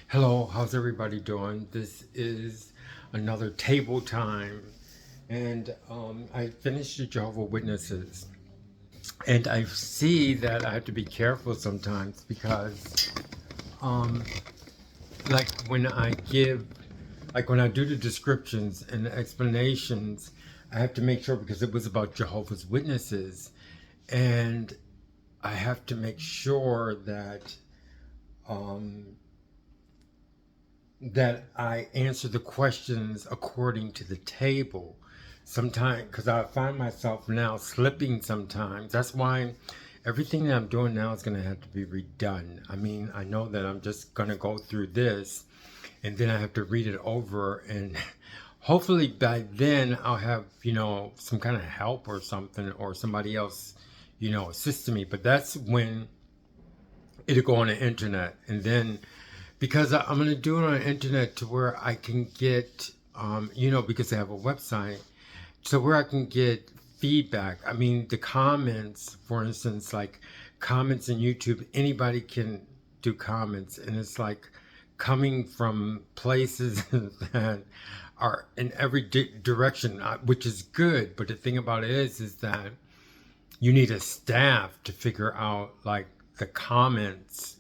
Hello, how's everybody doing? This is another table time, and I finished the Jehovah Witnesses, and I see that I have to be careful sometimes because, um, like when I give, like when I do the descriptions and the explanations, I have to make sure because it was about Jehovah's Witnesses, and I have to make sure um, that I answer the questions according to the table. Sometimes, because I find myself now slipping sometimes. That's why everything that I'm doing now is going to have to be redone. I mean, I know that I'm just going to go through this and then I have to read it over, and hopefully by then I'll have, some kind of help or something, or somebody else, assisting me. But that's when it'll go on the internet. And then because I'm going to do it on the internet to where I can get, because they have a website, so where I can get feedback. I mean, the comments, for instance, like comments in YouTube, anybody can do comments, and it's like coming from places that are in every direction, which is good. But the thing about it is that you need a staff to figure out like the comments.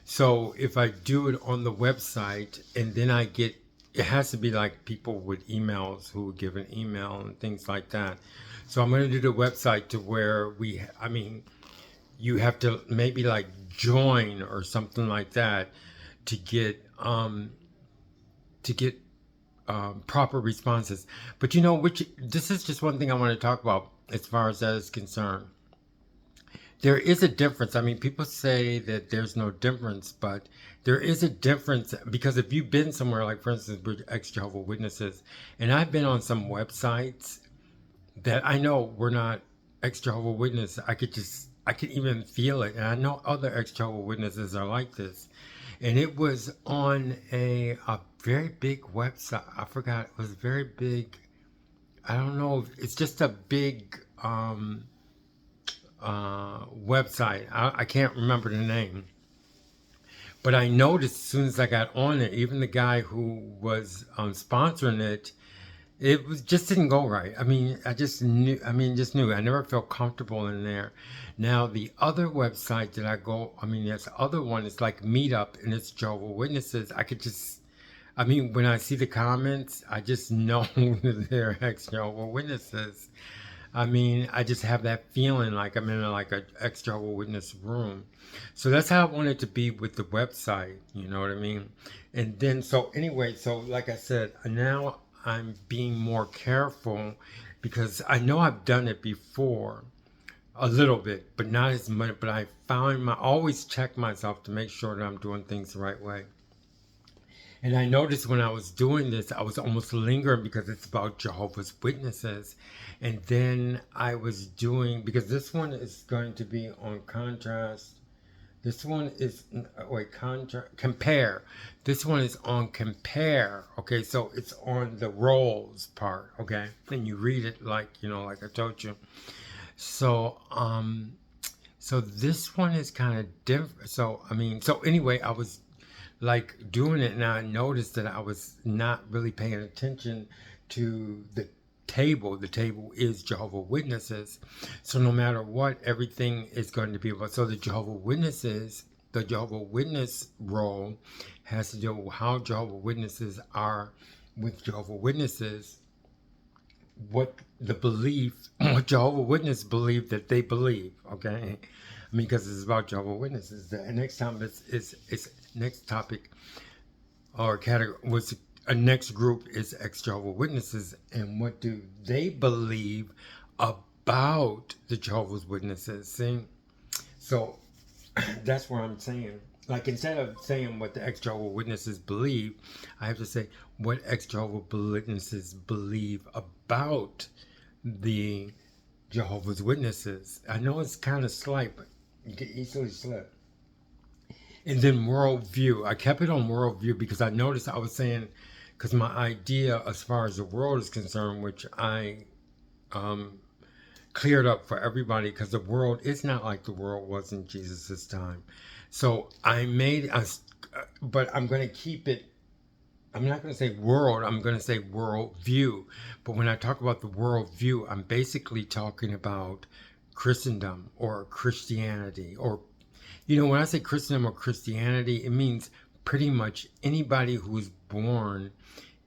So if I do it on the website and then it has to be like people with emails who would give an email and things like that. So I'm going to do the website to where you have to maybe like join or something like that to get proper responses. But which this is just one thing I want to talk about as far as that is concerned. There is a difference. I mean, people say that there's no difference, but there is a difference because if you've been somewhere, like for instance, with ex-Jehovah Witnesses, and I've been on some websites that I know were not ex-Jehovah Witness. I could even feel it, and I know other ex-Jehovah Witnesses are like this. And it was on a very big website. I forgot. It was very big. I don't know. It's just a big website. I can't remember the name. But I noticed as soon as I got on it, even the guy who was sponsoring it was just didn't go right. I mean, I just knew. I mean, just knew. I never felt comfortable in there. Now the other website that I go, I mean, this other one is like Meetup, and it's Jehovah Witnesses. I could just, I mean, when I see the comments, I just know that they're ex Jehovah Witnesses. I mean, I just have that feeling like I'm in a ex Jehovah Witness room. So that's how I want it to be with the website. You know what I mean? And then, so anyway, so like I said, now I'm being more careful because I know I've done it before a little bit, but not as much. But I found always check myself to make sure that I'm doing things the right way. And I noticed when I was doing this, I was almost lingering because it's about Jehovah's Witnesses. And then I was doing, because this one is going to be on contrast. This one is, wait, compare. This one is on compare. Okay, so it's on the roles part. Okay, and you read it like, like I told you. So, so this one is kind of different. So, I mean, so anyway, I was like doing it and I noticed that I was not really paying attention to the table. The table is Jehovah Witnesses. So no matter what, everything is going to be about. So the Jehovah Witness role has to do with how Jehovah Witnesses are with Jehovah Witnesses, what the belief, what Jehovah Witnesses believe that they believe, okay? I mean, because it's about Jehovah Witnesses. The next time it's next topic or category was a next group is ex-Jehovah Witnesses, and what do they believe about the Jehovah's Witnesses? See, so that's what I'm saying. Like instead of saying what the ex-Jehovah Witnesses believe, I have to say what ex-Jehovah Witnesses believe about the Jehovah's Witnesses. I know it's kind of slight, but you can easily slip. And then worldview. I kept it on worldview because I noticed I was saying, because my idea as far as the world is concerned, which I um, cleared up for everybody, because the world is not like the world was in Jesus' time. So I made, but I'm going to keep it. I'm not going to say world, I'm going to say world view. But when I talk about the world view, I'm basically talking about Christendom or Christianity. Or, when I say Christendom or Christianity, it means pretty much anybody who's born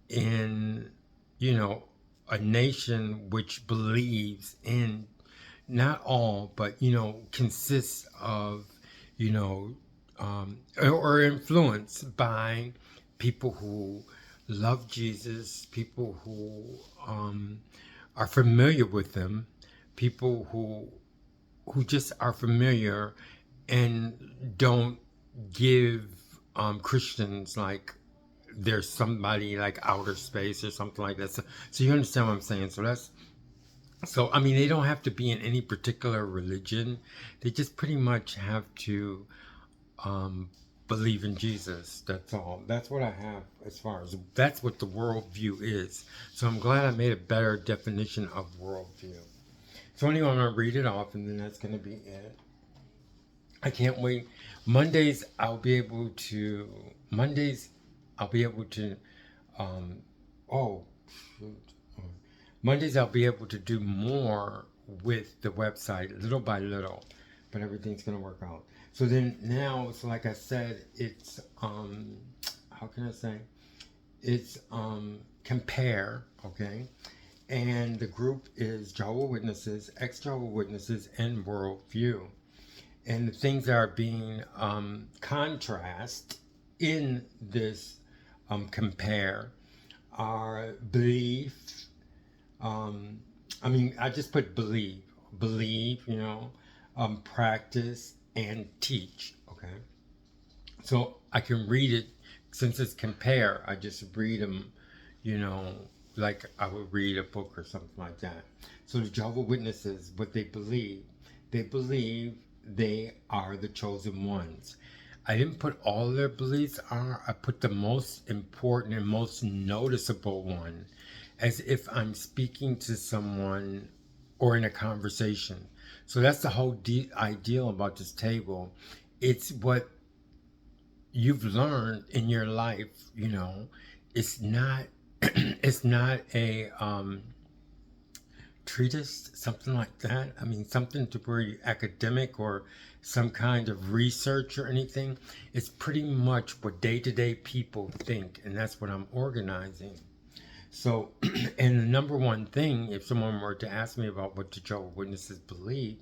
in, a nation which believes in, not all, but, consists of, or influenced by people who love Jesus, people who are familiar with them, people who just are familiar and don't give Christians like there's somebody like outer space or something like that. So you understand what I'm saying? So I mean, they don't have to be in any particular religion. They just pretty much have to believe in Jesus. That's all. That's what I have as far as that's what the worldview is. So I'm glad I made a better definition of worldview. So anyway, I'm gonna read it off, and then that's gonna be it. I can't wait. Mondays I'll be able to. Um, oh, shoot. Mondays I'll be able to do more with the website, little by little, but everything's gonna work out. So then now, so like I said, it's how can I say? It's compare, okay? And the group is Jehovah Witnesses, Ex-Jehovah Witnesses, and Worldview. And the things that are being contrast in this compare are belief. I just put believe, practice, and teach. Okay, so I can read it since it's compare. I just read them, like I would read a book or something like that. So the Jehovah Witnesses, what they believe they are the chosen ones. I didn't put all their beliefs on. I put the most important and most noticeable one, as if I'm speaking to someone or in a conversation. So that's the whole ideal about this table. It's what you've learned in your life. It's not it's not a treatise, something like that. I mean, something to where you academic or some kind of research or anything. It's pretty much what day-to-day people think, and that's what I'm organizing. So, and the number one thing, if someone were to ask me about what the Jehovah Witnesses believe,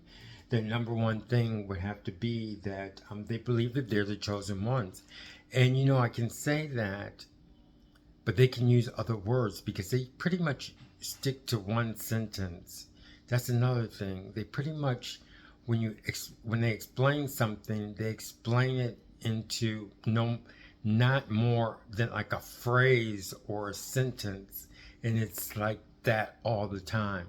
the number one thing would have to be that they believe that they're the chosen ones. And, I can say that, but they can use other words because they pretty much stick to one sentence. That's another thing. They pretty much, when they explain something, they explain it into not more than like a phrase or a sentence, and it's like that all the time.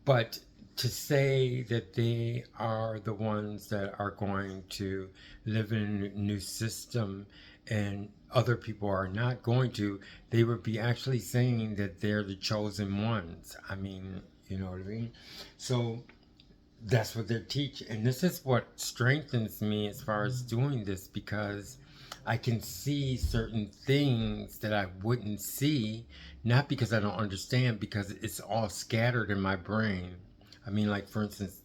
But to say that they are the ones that are going to live in a new system and other people are not going to, they would be actually saying that they're the chosen ones. I mean, you know what I mean? So that's what they're teaching. And this is what strengthens me as far as doing this, because I can see certain things that I wouldn't see, not because I don't understand, because it's all scattered in my brain. I mean, like, for instance,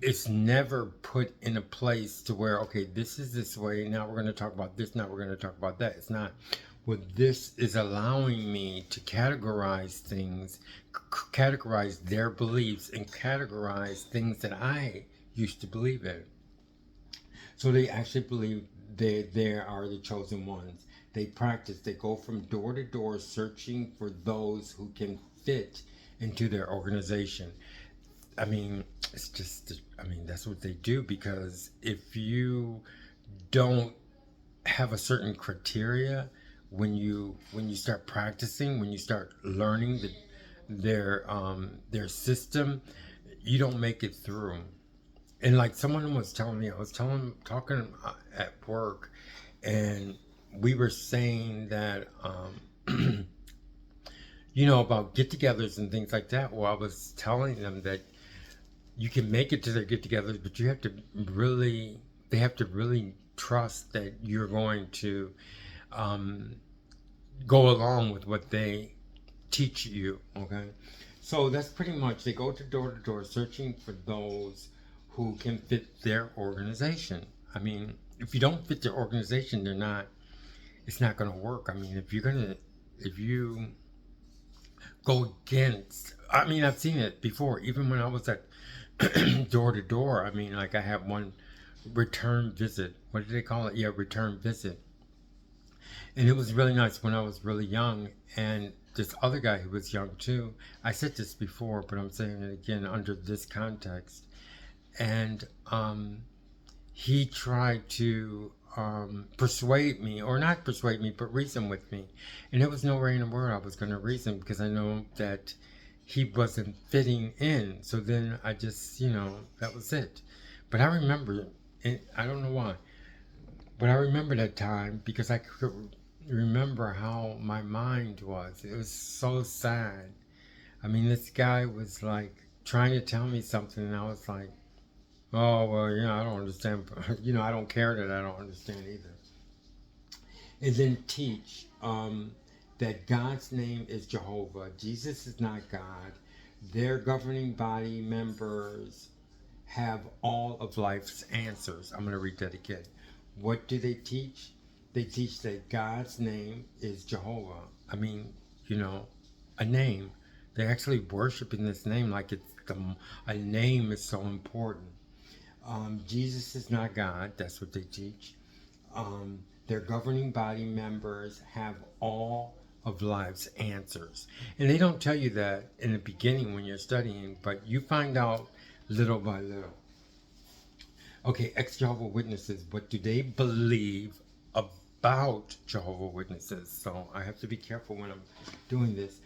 it's never put in a place to where, okay, this is this way, now we're going to talk about this, now we're going to talk about that. It's not. What this is allowing me to categorize things, categorize their beliefs, and categorize things that I used to believe in. So they actually believe they are the chosen ones. They practice. They go from door to door searching for those who can fit into their organization. I mean, that's what they do, because if you don't have a certain criteria when you start practicing, when you start learning their system, you don't make it through. And like someone was telling me, talking at work, and we were saying that, about get-togethers and things like that. Well, I was telling them that you can make it to their get-togethers, but they have to really trust that you're going to go along with what they teach you, okay? So that's pretty much, they go to door searching for those who can fit their organization. I mean, if you don't fit their organization, it's not going to work. I mean, if you go against, I mean, I've seen it before, even when I was at door to door. I mean, like I had one return visit. What did they call it? Yeah, return visit. And it was really nice when I was really young. And this other guy who was young too, I said this before, but I'm saying it again under this context. And he tried to persuade me, or not persuade me, but reason with me. And there was no way in the world I was going to reason, because I know that he wasn't fitting in. So then I just, that was it. But I remember, and I don't know why, but I remember that time because I could remember how my mind was. It was so sad. I mean, this guy was like trying to tell me something, and I was like, oh, well, I don't understand. I don't care that I don't understand either. And then teach that God's name is Jehovah. Jesus is not God. Their governing body members have all of life's answers. I'm going to read that again. What do they teach? They teach that God's name is Jehovah. I mean, a name. They're actually worshiping this name like a name is so important. Jesus is not God. That's what they teach. Their governing body members have all of life's answers. And they don't tell you that in the beginning when you're studying, but you find out little by little. Okay, ex-Jehovah Witnesses, what do they believe about Jehovah Witnesses? So I have to be careful when I'm doing this.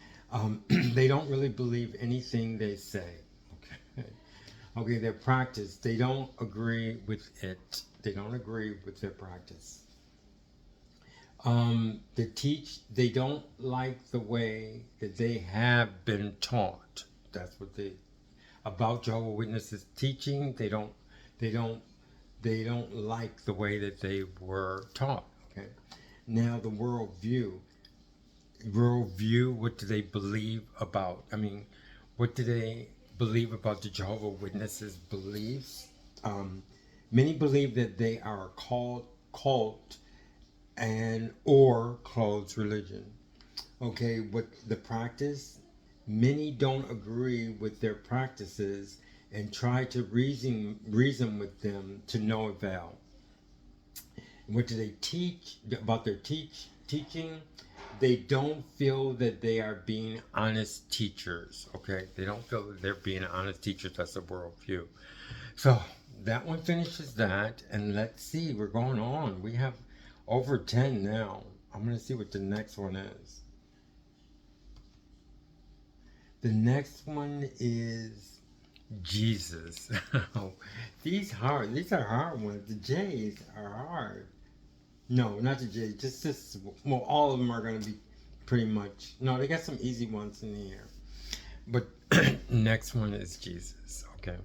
They don't really believe anything they say. Okay, their practice, they don't agree with it. They don't agree with their practice. They don't like the way that they have been taught. That's what about Jehovah Witnesses teaching. They don't like the way that they were taught. Okay. Now the worldview, what do they believe about? I mean, what do they believe about the Jehovah Witnesses beliefs? Many believe that they are a cult and or closed religion. Okay, what the practice? Many don't agree with their practices and try to reason with them to no avail. What do they teach about their teaching? They don't feel that they are being honest teachers. Okay, they don't feel that they're being honest teachers. That's the worldview. So that one finishes that, and let's see. We're going on. We have over 10 now. I'm going to see what the next one is. The next one is Jesus. These are hard ones. The J's are hard. No, not the J's. Just this. Well, all of them are going to be pretty much. No, they got some easy ones in here. But next one is Jesus. Okay.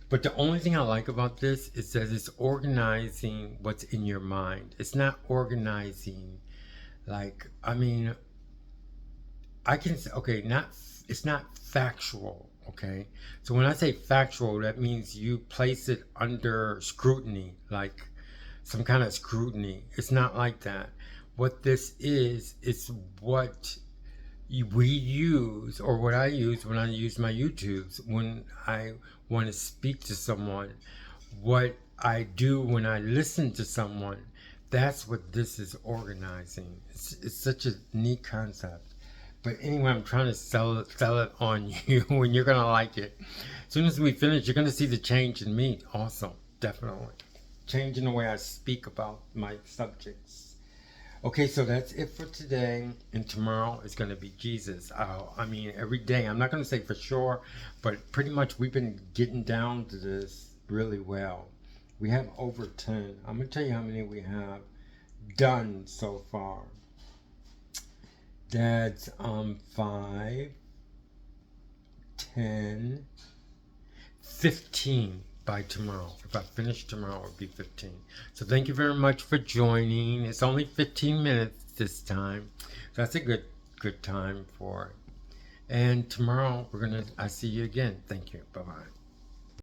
But the only thing I like about this is that it's organizing what's in your mind. It's not organizing I can say, okay, it's not factual, okay? So when I say factual, that means you place it under scrutiny, like some kind of scrutiny. It's not like that. What this is, it's what we use, or what I use when I use my YouTubes, when I want to speak to someone, what I do when I listen to someone. That's what this is organizing. It's such a neat concept. But anyway, I'm trying to sell it on you, and you're gonna like it. As soon as we finish, you're gonna see the change in me. Also, definitely change in the way I speak about my subjects. Okay, so that's it for today, and tomorrow is gonna be Jesus. I mean, every day. I'm not gonna say for sure, but pretty much we've been getting down to this really well. We have over 10. I'm gonna tell you how many we have done so far. That's 5, 10, 15. by tomorrow. If I finish tomorrow, it'll be 15. So thank you very much for joining. It's only 15 minutes this time. So that's a good time for it. And tomorrow I see you again. Thank you. Bye-bye.